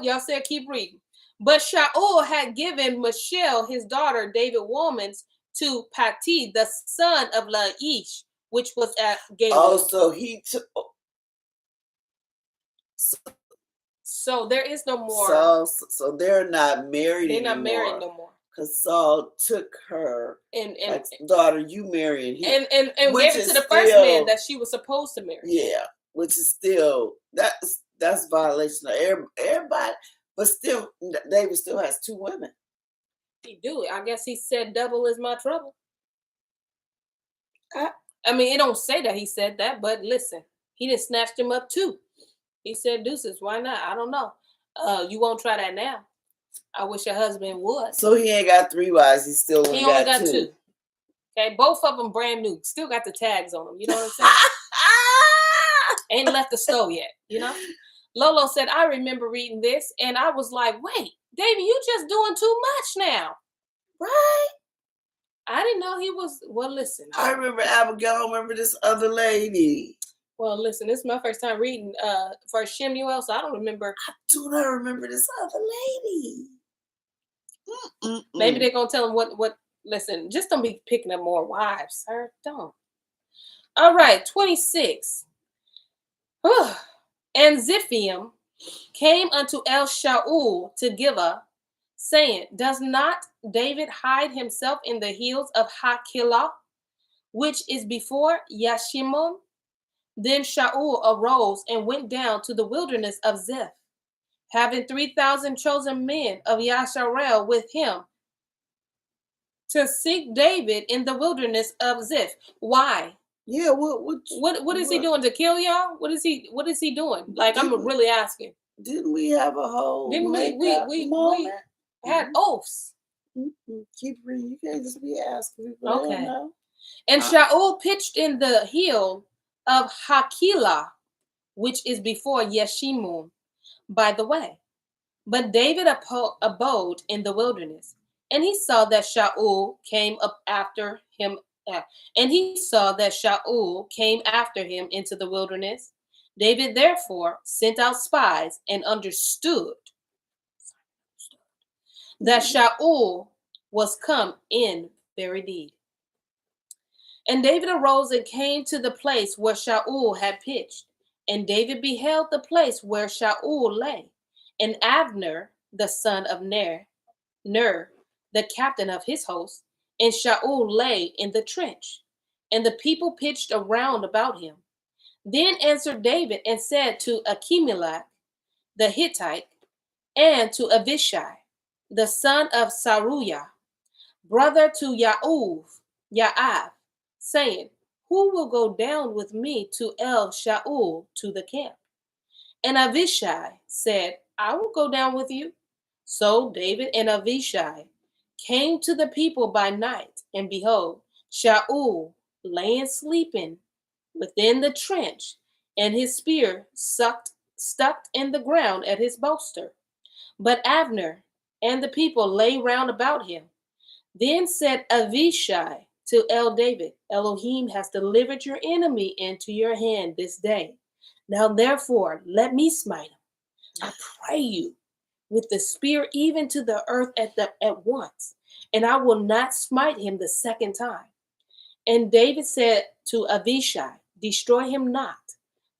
Y'all said keep reading. But Shaul had given Michelle, his daughter, David woman's to Pati, the son of Laish, which was at Galilee. Oh, so he took. So there is no more. So they're not married anymore. They're not married no more. Because Saul took her and like, daughter, you marrying him. And gave it to the first man that she was supposed to marry. Yeah, which is still that's violation of everybody. But still, David still has 2 women. He do it. I guess he said double is my trouble. I mean, it don't say that he said that, but listen, he just snatched him up too. He said deuces, why not? I don't know. You won't try that now. I wish your husband would. So he ain't got 3 wives. He only got 2. Okay, both of them brand new. Still got the tags on them. You know what I'm saying? Ain't left the stove yet, you know? Lolo said, I remember reading this, and I was like, wait, David, you just doing too much now. Right? I didn't know he was, well, listen. I remember Abigail. I remember this other lady. Well, listen, this is my first time reading for Shemu'el, so I don't remember. I do not remember this other lady. Maybe they're going to tell him what, listen, just don't be picking up more wives, sir. Don't. All right, 26. And Ziphiam came unto El Shaul to Gibeah, saying, does not David hide himself in the hills of Hakilah, which is before Yeshimon? Then Shaul arose and went down to the wilderness of Ziph, having 3,000 chosen men of Yasharel with him, to seek David in the wilderness of Ziph. Why? Yeah, what is he doing to kill y'all? What is he doing? Like, I'm really asking. Didn't we have a whole we had oaths? Keep reading. You can't just be asking people. Okay. And Shaul pitched in the hill of Hakilah, which is before Yeshimon, by the way. But David abode in the wilderness, and he saw that Shaul came up after him. And he saw that Shaul came after him into the wilderness. David therefore sent out spies and understood that Shaul was come in very deed. And David arose and came to the place where Shaul had pitched. And David beheld the place where Shaul lay. And Abner, the son of Ner, the captain of his host, and Shaul lay in the trench. And the people pitched around about him. Then answered David and said to Achimelech, the Hittite, and to Avishai, the son of Saruiah, brother to Yaav, saying, who will go down with me to El Shaul to the camp? And Avishai said, I will go down with you. So David and Avishai came to the people by night, and behold, Shaul laying sleeping within the trench, and his spear stuck in the ground at his bolster. But Abner and the people lay round about him. Then said Avishai to David, Elohim has delivered your enemy into your hand this day. Now therefore, let me smite him. I pray you with the spear even to the earth at once, and I will not smite him the second time. And David said to Avishai, destroy him not,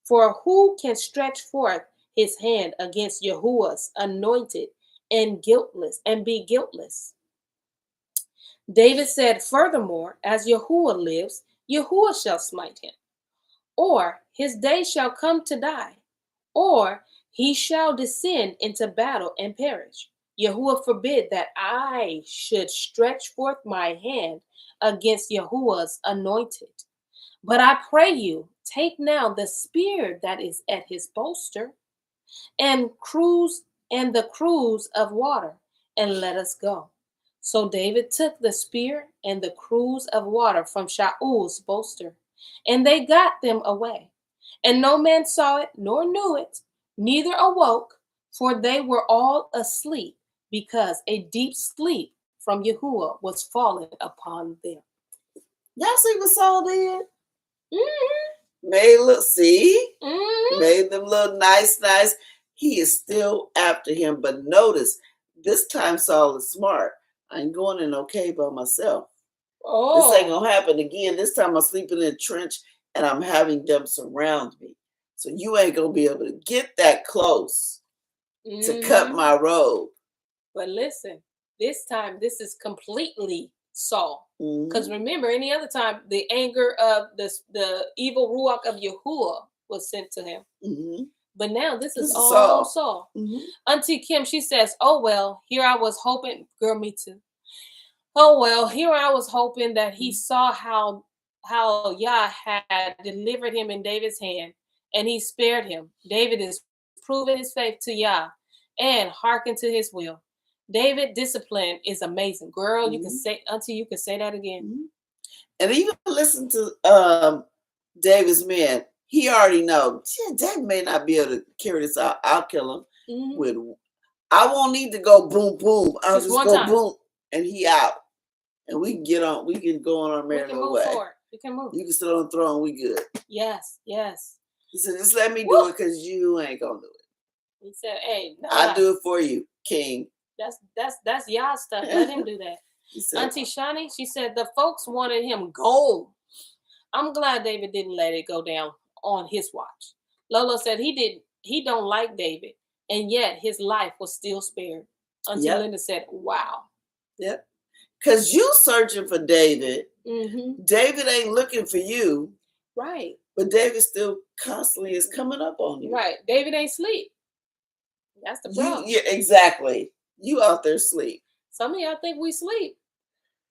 for who can stretch forth his hand against Yahuwah's anointed and be guiltless? David said, furthermore, as Yahuwah lives, Yahuwah shall smite him, or his day shall come to die, or he shall descend into battle and perish. Yahuwah forbid that I should stretch forth my hand against Yahuwah's anointed. But I pray you, take now the spear that is at his bolster, and the cruse of water, and let us go. So David took the spear and the cruse of water from Shaul's bolster, and they got them away. And no man saw it nor knew it, neither awoke, for they were all asleep, because a deep sleep from Yahuwah was fallen upon them. Y'all see what Saul did? Mm-hmm. Made look, see? Mm-hmm. Made them look nice. He is still after him, but notice this time Saul is smart. I ain't going in no cave by myself. This ain't gonna happen again. This time I'm sleeping in a trench and I'm having them surround me. So you ain't gonna be able to get that close to cut my robe. But listen, this time this is completely Saul. Because remember, any other time the anger of the evil ruach of Yahuwah was sent to him. But now this is all Saul. Auntie Kim, she says, "Oh well, here I was hoping, girl, me too. Oh well, here I was hoping that he saw how Yah had delivered him in David's hand, and he spared him. David is proving his faith to Yah and hearken to his will. David discipline is amazing, girl. You can say, Auntie, you can say that again. And even listen to David's men. He already know David may not be able to carry this out. I'll kill him with. I won't need to go boom boom. I'll just go time. Boom, and he out. And we can get on. We can go on our merry little way. Forward. We can move. You can sit on the throne. We good. Yes. He said, "Just let me do it, because you ain't gonna do it." He said, "Hey, no, I do it for you, King." That's y'all stuff. Let him do that. Said, Auntie Shani, she said the folks wanted him gold. I'm glad David didn't let it go down on his watch. Lolo said he don't like David, and yet his life was still spared. Auntie Linda said, "Wow." Yep. Because you searching for David. David ain't looking for you. Right. But David still constantly is coming up on you. Right. David ain't sleep. That's the problem. Yeah, exactly. You out there sleep. Some of y'all think we sleep.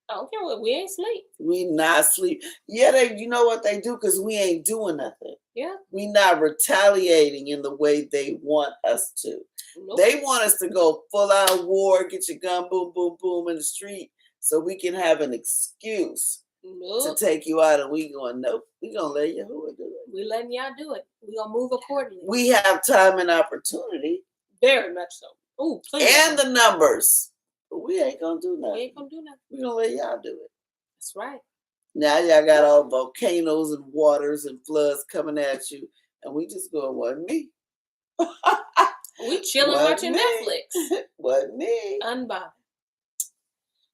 I don't care what, we ain't sleep. We not sleep. Yeah, you know what they do, because we ain't doing nothing. Yeah. We not retaliating in the way they want us to. Nope. They want us to go full out war, get your gun, boom, boom, boom in the street, so we can have an excuse to take you out. And we going, nope, we gonna let Yahuwah do it. We letting y'all do it. We gonna move accordingly. We have time and opportunity. Very much so. Ooh, and the numbers. But we ain't gonna do nothing. We ain't gonna do nothing. We gonna let y'all do it. That's right. Now y'all got all volcanoes and waters and floods coming at you, and we just going, wasn't me. We chilling watching Netflix. Wasn't me. Unbothered.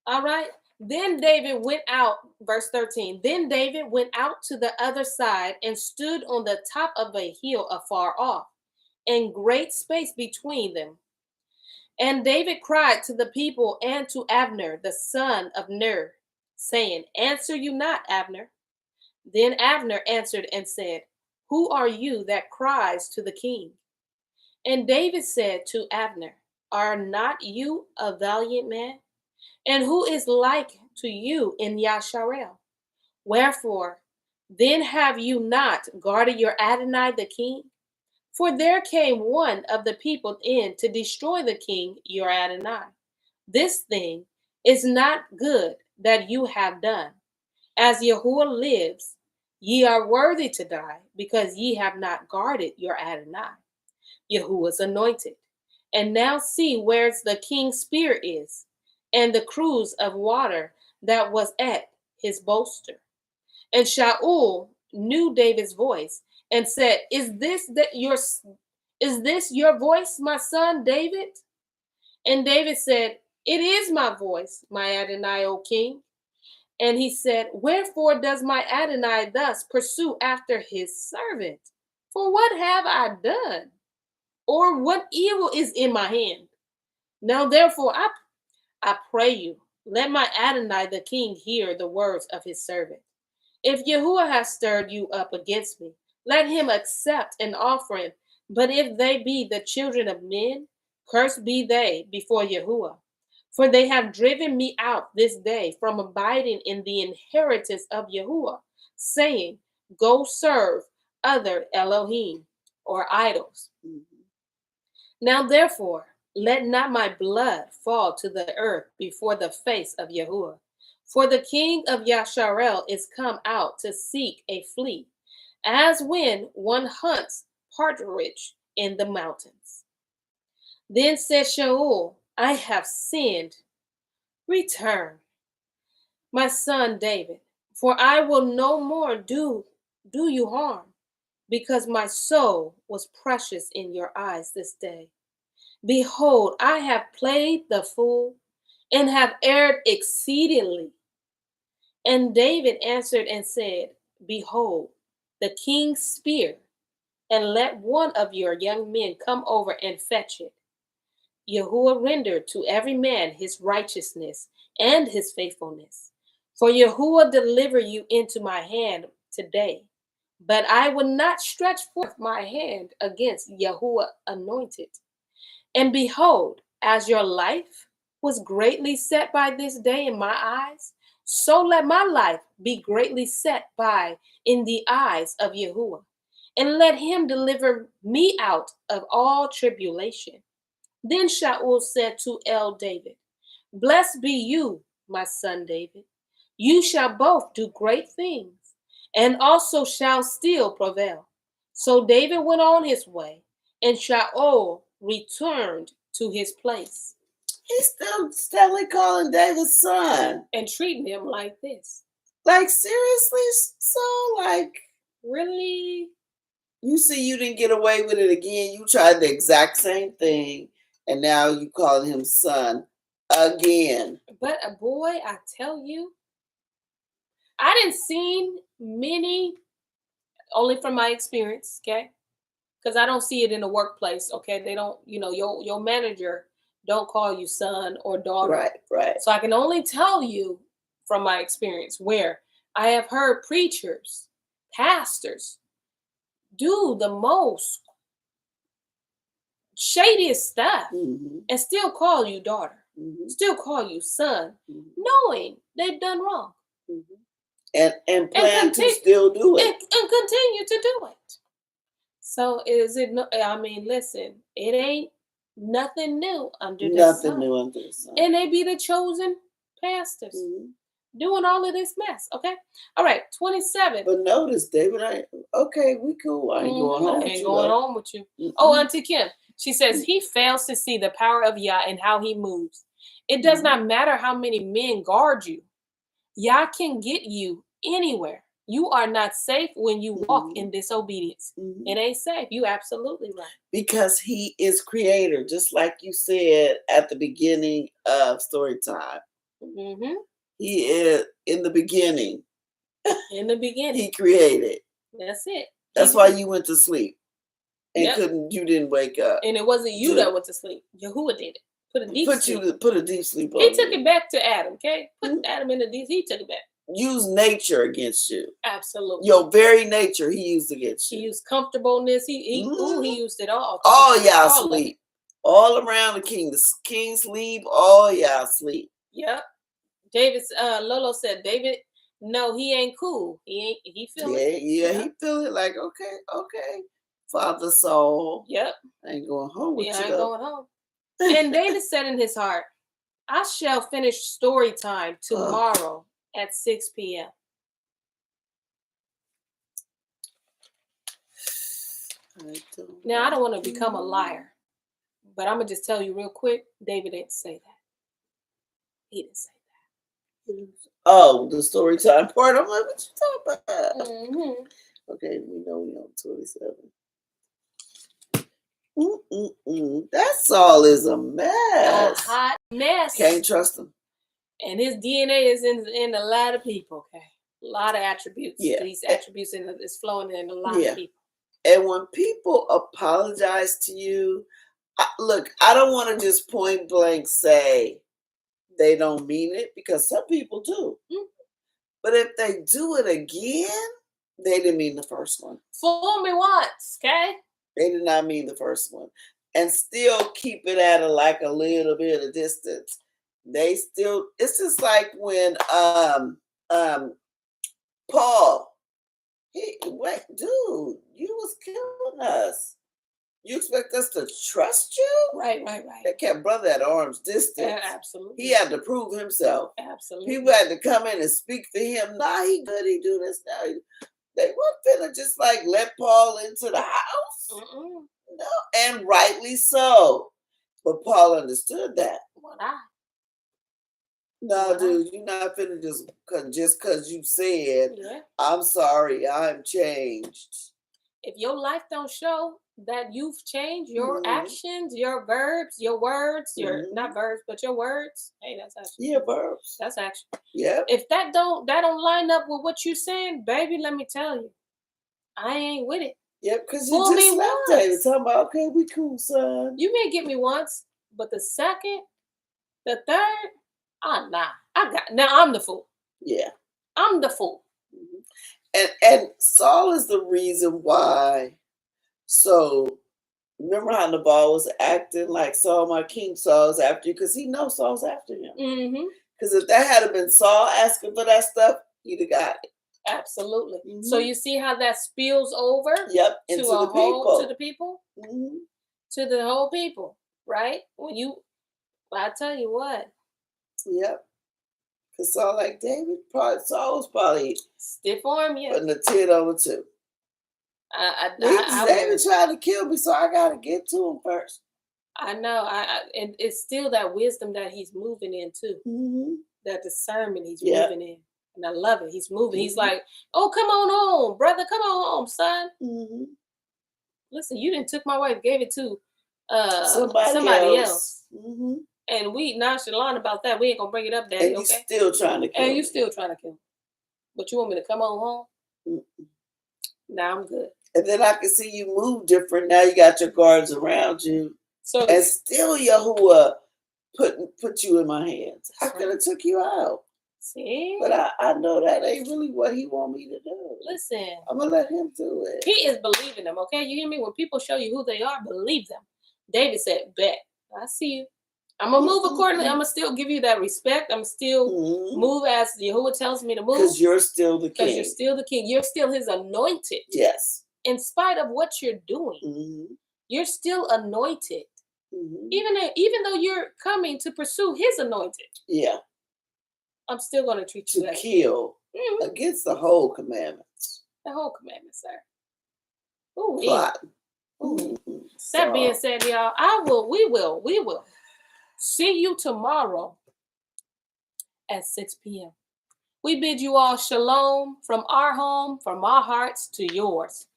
All right. Then David went out, verse 13. Then David went out to the other side and stood on the top of a hill afar off, and great space between them. And David cried to the people and to Abner, the son of Ner, saying, "Answer you not, Abner." Then Abner answered and said, "Who are you that cries to the king?" And David said to Abner, "Are not you a valiant man? And who is like to you in Yasharel? Wherefore, then have you not guarded your Adonai the king? For there came one of the people in to destroy the king, your Adonai. This thing is not good that you have done. As Yahuwah lives, ye are worthy to die, because ye have not guarded your Adonai, Yahuwah's anointed. And now see where the king's spear is, and the cruse of water that was at his bolster." And Shaul knew David's voice and said, Is this your voice, my son David?" And David said, "It is my voice, my Adonai, O king." And he said, "Wherefore does my Adonai thus pursue after his servant? For what have I done? Or what evil is in my hand? Now therefore I pray you, let my Adonai the king hear the words of his servant. If Yahuwah has stirred you up against me, let him accept an offering. But if they be the children of men, cursed be they before Yahuwah. For they have driven me out this day from abiding in the inheritance of Yahuwah, saying, Go serve other Elohim," or idols. Now therefore, Let not my blood fall to the earth before the face of Yahuwah. For the king of Yasharel is come out to seek a flea, as when one hunts partridge in the mountains. Then said Shemu'el, I have sinned. Return, my son David, for I will no more do you harm, because my soul was precious in your eyes this day. Behold, I have played the fool and have erred exceedingly. And David answered and said, Behold, the king's spear, and let one of your young men come over and fetch it. Yahuwah rendered to every man his righteousness and his faithfulness. For Yahuwah deliver you into my hand today. But I will not stretch forth my hand against Yahuwah anointed. And behold, as your life was greatly set by this day in my eyes, so let my life be greatly set by in the eyes of Yahuwah. And let him deliver me out of all tribulation. Then Shaul said to David, Blessed be you, my son David. You shall both do great things, and also shall still prevail. So David went on his way, and Shaul returned to his place. He's still steadily calling David's son. And treating him like this. Like, seriously? So, like... Really? You see, you didn't get away with it again. You tried the exact same thing, and now you calling him son again. But a boy, I tell you, I didn't see many, only from my experience, okay? Because I don't see it in the workplace, okay? They don't, your manager don't call you son or daughter. Right. So I can only tell you from my experience where I have heard preachers, pastors, do the most shadiest stuff and still call you daughter, still call you son, knowing they've done wrong. And plan to still do it. And continue to do it. So is it, listen, it ain't nothing new under the sun. And they be the chosen pastors doing all of this mess, okay? All right, 27. But notice, David, we cool. I ain't going home with you. I ain't going home with you. Oh, Auntie Kim, she says, he fails to see the power of Yah and how he moves. It does not matter how many men guard you. Yah can get you anywhere. You are not safe when you walk in disobedience. It ain't safe. You absolutely right. Because he is creator, just like you said at the beginning of story time. He is in the beginning. In the beginning. He created. That's it. That's why you went to sleep. And you didn't wake up. And it wasn't you that went to sleep. Yahuwah did it. Put a deep sleep. Put a deep sleep on He took it back to Adam, okay? Put Adam in the deep. He took it back. Use nature against you. Absolutely. Your very nature he used against you. He used comfortableness. He used it all. All y'all sleep. All around the king. The king sleep. All y'all sleep. Yep. David's Lolo said, David, no, he ain't cool. He feel it. Yeah, he feel it like, okay. Father Saul. Yep. I ain't going home with you. I ain't going home. And David said in his heart, I shall finish story time tomorrow at 6 p.m. Now, I don't want to become a liar, but I'm going to just tell you real quick, David didn't say that. He didn't say that. Oh, the story time part. I'm like, what you talking about? Okay, we know we on 27. That Saul is a mess. A hot mess. Can't trust him. And his DNA is in a lot of people, okay? A lot of attributes. Yeah. These attributes is flowing in a lot of people. And when people apologize to you, look, I don't want to just point blank say they don't mean it, because some people do. But if they do it again, they didn't mean the first one. Fool me once, okay? They did not mean the first one. And still keep it at a little bit of distance. They still, it's just like when Paul, dude, you was killing us. You expect us to trust you? Right. They kept brother at arm's distance. Absolutely. He had to prove himself. Absolutely. People had to come in and speak to him. Nah, he good. He do this now. They weren't finna just like let Paul into the house. Mm-mm. No, and rightly so. But Paul understood that. No, dude, you're not finna just cause you said, I'm sorry, I'm changed. If your life don't show that you've changed, your actions, your verbs, your words, your not verbs, but your words. Hey, that's action. Yeah, verbs. That's action. Yeah. If that don't line up with what you saying, baby, let me tell you, I ain't with it. Yep, because you just left David talking about, okay, we cool, son. You may get me once, but the second, the third, nah. Now I'm the fool. Yeah. I'm the fool. And Saul is the reason why. So remember how Nabal was acting like Saul, my king, Saul's after you, because he knows Saul's after him. Because if that had been Saul asking for that stuff, he'd have got it. Absolutely. So you see how that spills over? Yep. To the people. To the whole people, right? I tell you what. Yep. Because Saul, like David, Saul was probably stiff arm, yeah. Putting a 10 over 2. David tried to kill me, so I gotta get to him first. I know. And it's still that wisdom that he's moving in too. That discernment he's moving in. And I love it. He's moving. He's like, oh, come on home, brother. Come on home, son. Listen, you didn't took my wife, gave it to somebody else. And we nonchalant about that. We ain't gonna bring it up, Daddy. And you still trying to kill And you still trying to kill me. But you want me to come on home? Now I'm good. And then I can see you move different. Now you got your guards around you. So and still Yahuwah put you in my hands. I could have took you out. See? But I know that ain't really what he want me to do. Listen. I'm going to let him do it. He is believing them, okay? You hear me? When people show you who they are, believe them. David said, bet. I see you. I'm going to move accordingly. I'm going to still give you that respect. I'm still move as Yahuwah tells me to move. Because you're still the king. Because you're still the king. You're still his anointed. Yes. In spite of what you're doing, you're still anointed. Even though you're coming to pursue his anointed. Yeah. I'm still going to treat you to kill against the whole commandments. The whole commandments, sir. Ooh, plot. That being said, y'all, we will see you tomorrow at 6 p.m. We bid you all shalom from our home, from our hearts to yours.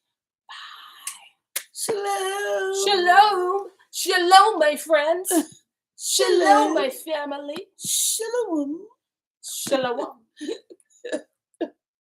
Bye. Shalom. Shalom. Shalom, my friends. Shalom, my family. Shalom. Shalom.